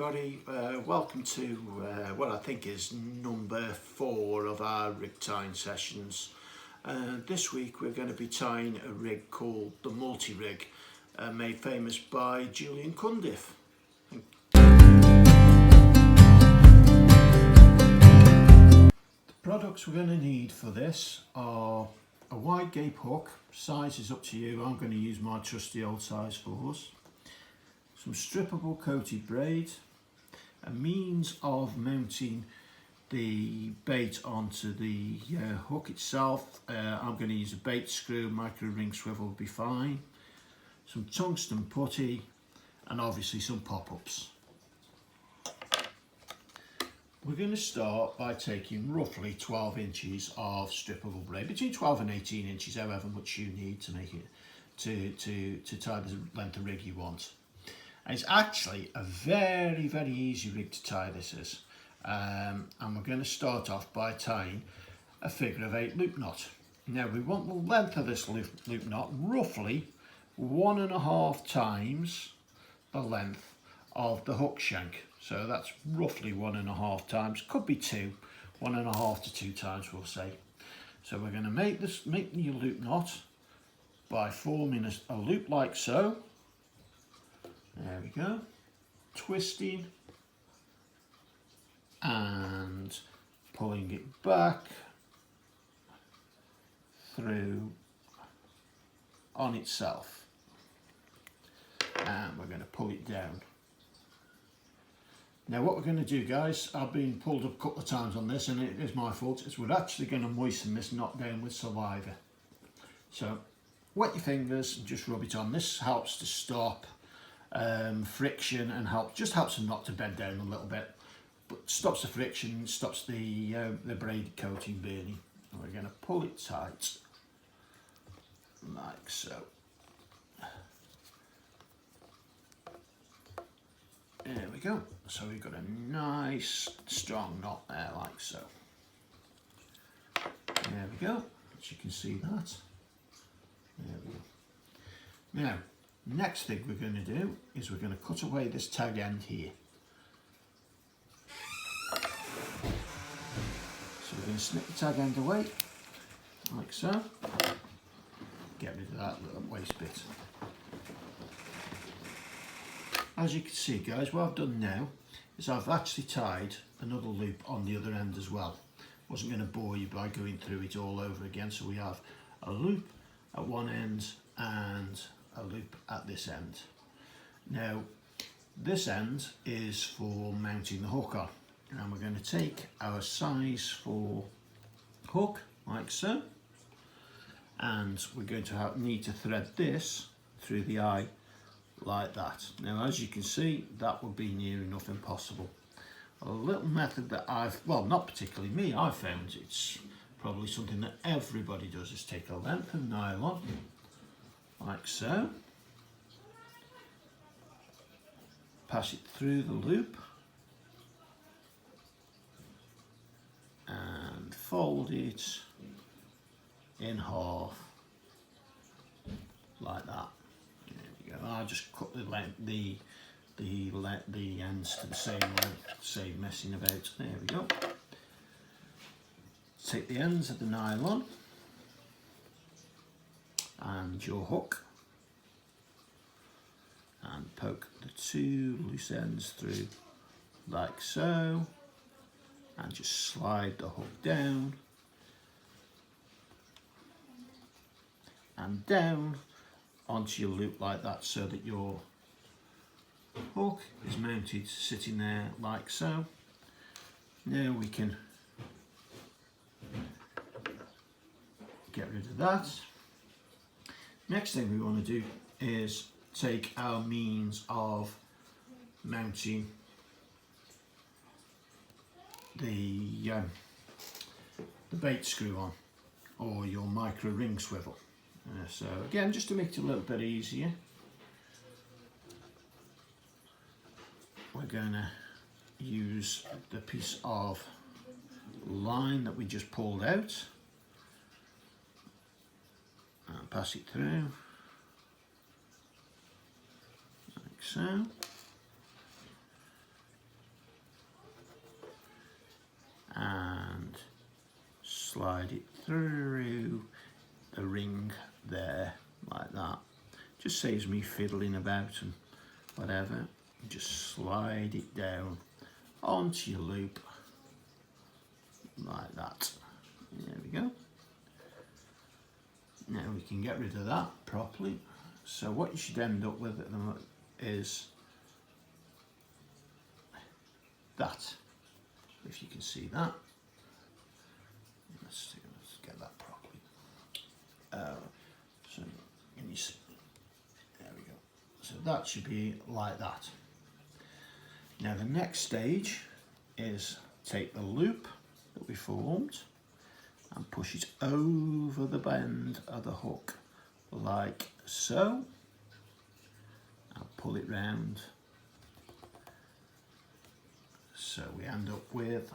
everybody, welcome to what I think is number 4 of our rig tying sessions. This week we're going to be tying a rig called the Multi-Rig, made famous by Julian Cundiff. The products we're going to need for this are a wide gape hook, size is up to you, I'm going to use my trusty old size 4s. Some strippable coated braid, a means of mounting the bait onto the hook itself. I'm going to use a bait screw, micro ring swivel will be fine, some tungsten putty, and obviously some pop-ups. We're going to start by taking roughly 12 inches of strippable braid, between 12 and 18 inches, however much you need to make it to tie the length of rig you want. And it's actually a very easy rig to tie, this is. And we're going to start off by tying a figure of 8 loop knot. Now we want the length of this loop knot roughly 1.5 times the length of the hook shank. So that's roughly 1.5 times, could be 2, 1.5 to 2 times we'll say. So we're going to make the loop knot by forming a loop like so. There we go, twisting and pulling it back through on itself, and we're going to pull it down. Now what we're going to do, guys, I've been pulled up a couple of times on this and it is my fault, is we're actually going to moisten this knot down with saliva. So wet your fingers and just rub it on. This helps to stop friction and just helps the knot to bend down a little bit, but stops the friction, stops the braid coating burning. And we're going to pull it tight like so. There we go. So we've got a nice strong knot there like so. There we go, as you can see that. There we go. Now next thing we're going to do is we're going to cut away this tag end here. So we're going to snip the tag end away, like so. Get rid of that little waste bit. As you can see, guys, what I've done now is I've actually tied another loop on the other end as well. Wasn't going to bore you by going through it all over again, so we have a loop at one end and a loop at this end. Now this end is for mounting the hook on, and we're going to take our size 4 hook like so, and we're going to need to thread this through the eye like that. Now as you can see, that would be near enough impossible. A little method that not particularly me, I've found it's probably something that everybody does, is take a length of nylon like so, pass it through the loop and fold it in half like that. There we go. I just cut the ends to the same length, save messing about. There we go. Take the ends of the nylon and your hook and poke the 2 loose ends through like so, and just slide the hook down and down onto your loop like that, so that your hook is mounted sitting there like so. Now we can get rid of that. Next thing we want to do is take our means of mounting the bait screw on, or your micro ring swivel. So again, just to make it a little bit easier, we're going to use the piece of line that we just pulled out and pass it through like so. slide it through the ring there like that. Just saves me fiddling about and whatever. Just slide it down onto your loop like that. There we go. Now we can get rid of that properly. So what you should end up with at the moment is that, if you can see that. Let's get that properly. So can you see? There we go. So that should be like that. Now the next stage is take the loop that we formed and push it over the bend of the hook like so, and pull it round. So we end up with,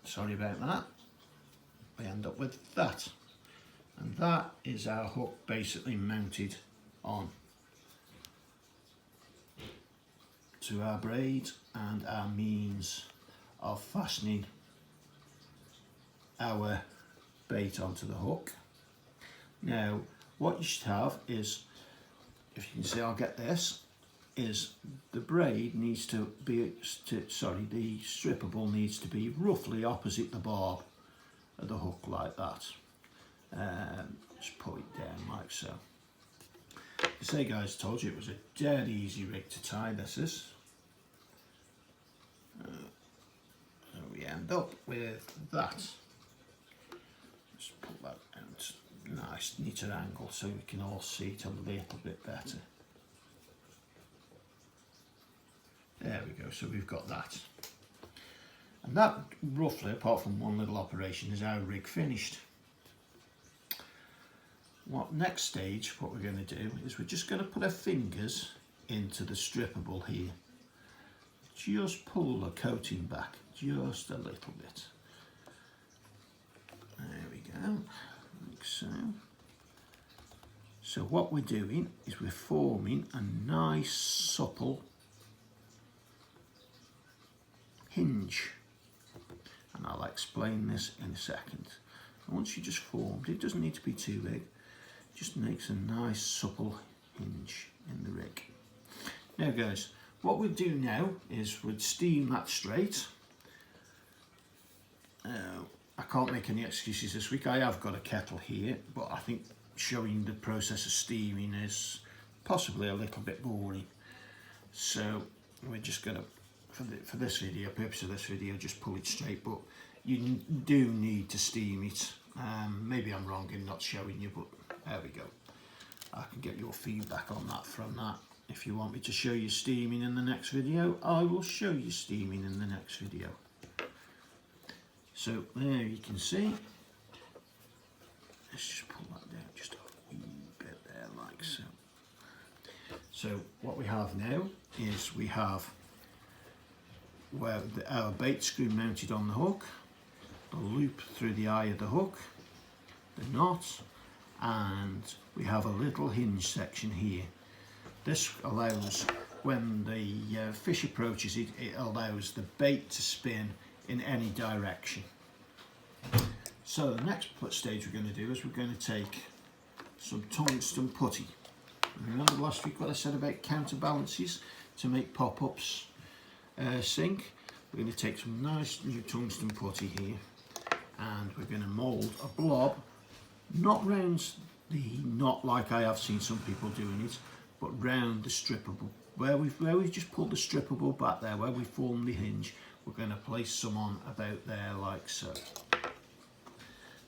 sorry about that, we end up with that. And that is our hook basically mounted on to our braid and our means of fastening our bait onto the hook. Now what you should have is, if you can see, I'll get this, is the braid needs to be, the strippable needs to be roughly opposite the barb of the hook like that. Just pull it down like so. You say, guys, told you it was a dead easy rig to tie. This is. So we end up with that. Just pull that out, nice neater angle so we can all see it a little bit better. There we go. So we've got that. And that roughly, apart from one little operation, is our rig finished. What next stage, what we're going to do is we're just going to put our fingers into the strippable here. Just pull the coating back just a little bit. There we go, like so. So what we're doing is we're forming a nice supple hinge. And I'll explain this in a second. Once you just formed, it doesn't need to be too big. Just makes a nice supple hinge in the rig. Now guys, what we'll do now is we'll steam that straight. I can't make any excuses this week. I have got a kettle here, but I think showing the process of steaming is possibly a little bit boring. So we're just going to, for this video, purpose of this video, just pull it straight, but you do need to steam it. Maybe I'm wrong in not showing you, but there we go. I can get your feedback on that from that. If you want me to show you steaming in the next video, I will show you steaming in the next video. So there you can see. Let's just pull that down just a wee bit there like so. So what we have now is we have where our bait screw mounted on the hook, the loop through the eye of the hook, the knot, and we have a little hinge section here. This allows, when the fish approaches it, it allows the bait to spin in any direction. So the next stage we're going to do is we're going to take some tungsten putty. Remember last week what I said about counterbalances to make pop-ups sink? We're going to take some nice new tungsten putty here, and we're going to mould a blob, not round the knot like I have seen some people doing it, but round the strippable. Where we've just pulled the strippable back there, where we formed the hinge, we're going to place some on about there like so.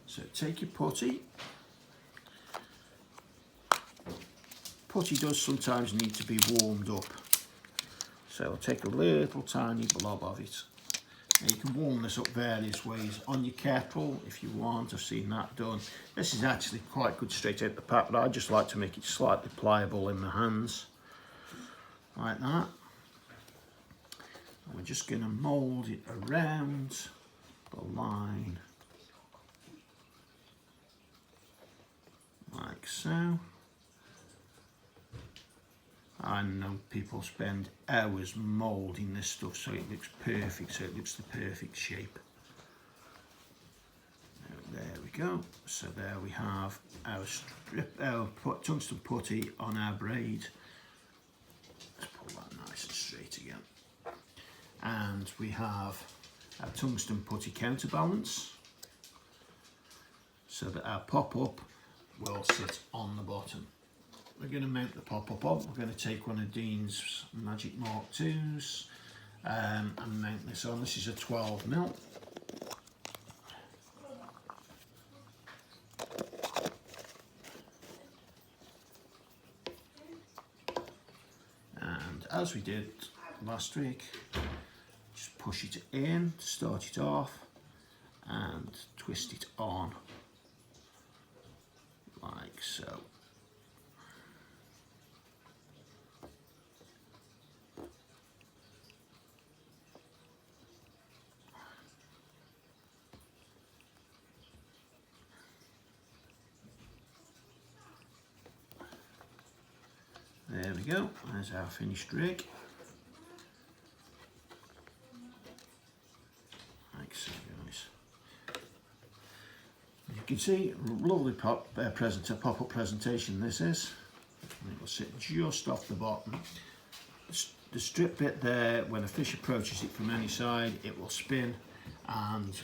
So take your putty. Putty does sometimes need to be warmed up. So I'll take a little tiny blob of it. Now you can warm this up various ways on your kettle if you want. I've seen that done. This is actually quite good straight out the pack, but I just like to make it slightly pliable in my hands, like that. And we're just going to mould it around the line, like so. I I know people spend hours moulding this stuff so it looks perfect, so it looks the perfect shape. There we go. So there we have our tungsten putty on our braid. Let's pull that nice and straight again. And we have our tungsten putty counterbalance, so that our pop-up will sit on the bottom. We're going to mount the pop-up on. We're going to take one of Dean's Magic Mark IIs and mount this on. This is a 12mm. And as we did last week, just push it in to start it off and twist it on like so. There we go, there's our finished rig. Like so, guys. As you can see, lovely pop-up presentation this is. And it will sit just off the bottom. The strip bit there, when a fish approaches it from any side, it will spin and